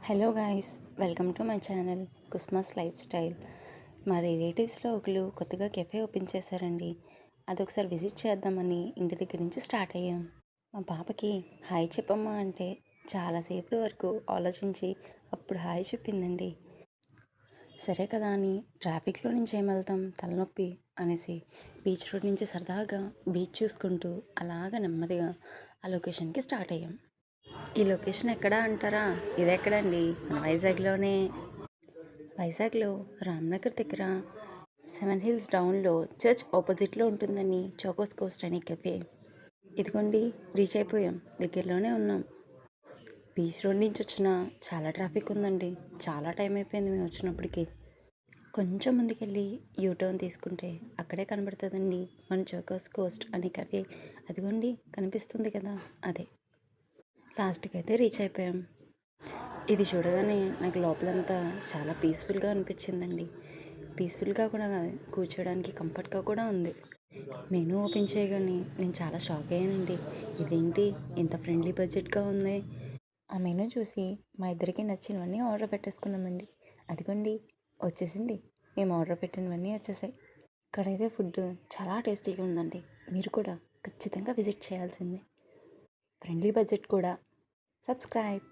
Hello guys, welcome to my channel కుస్మాస్ life style. మా రిలేటివ్స్లో ఒకరు కొత్తగా కెఫే ఓపెన్ చేశారండి. అదొకసారి విజిట్ చేద్దామని ఇంటి దగ్గర నుంచి స్టార్ట్ అయ్యాం. మా పాపకి హాయ్ చెప్పమ్మా అంటే చాలాసేపటి వరకు ఆలోచించి అప్పుడు హాయ్ చెప్పిందండి. సరే కదా అని ట్రాఫిక్లో నుంచి ఏం వెళ్తాం, తలనొప్పి అనేసి బీచ్ రోడ్ నుంచి సరదాగా బీచ్ చూసుకుంటూ అలాగ నెమ్మదిగా ఆ లొకేషన్కి స్టార్ట్ అయ్యాం. ఈ లొకేషన్ ఎక్కడా అంటారా? ఇదెక్కడండి, మన వైజాగ్లో రామ్నగర్ దగ్గర 7 హిల్స్ డౌన్లో చర్చ్ ఆపోజిట్లో ఉంటుందని చోకోస్ కోస్ట్ అనే కెఫే. ఇదిగోండి, రీచ్ అయిపోయాం, దగ్గరలోనే ఉన్నాం. బీచ్ రోడ్ నుంచి వచ్చిన చాలా ట్రాఫిక్ ఉందండి. చాలా టైం అయిపోయింది మేము వచ్చినప్పటికి. కొంచెం ముందుకెళ్ళి యూటర్న్ తీసుకుంటే అక్కడే కనబడుతుందండి మన చోకోస్ కోస్ట్ అనే కెఫే. అదిగోండి, కనిపిస్తుంది కదా, అదే. లాస్ట్కి అయితే రీచ్ అయిపోయాం. ఇది చూడగానే నాకు లోపలంతా చాలా పీస్ఫుల్గా అనిపించిందండి. పీస్ఫుల్గా కూడా కాదు, కూర్చోడానికి కంఫర్ట్గా కూడా ఉంది. మెనూ ఓపెన్ చేయగానే నేను చాలా షాక్ అయ్యానండి. ఇదేంటి ఇంత ఫ్రెండ్లీ బడ్జెట్గా ఉంది. ఆ మెనూ చూసి మా ఇద్దరికి నచ్చినవన్నీ ఆర్డర్ పెట్టేసుకున్నామండి. అదిగోండి, వచ్చేసింది, మేము ఆర్డర్ పెట్టినవన్నీ వచ్చేసాయి. ఇక్కడైతే ఫుడ్ చాలా టేస్టీగా ఉందండి. మీరు కూడా ఖచ్చితంగా విజిట్ చేయాల్సిందే. ఫ్రెండ్లీ బడ్జెట్ కూడా. సబ్స్క్రైబ్.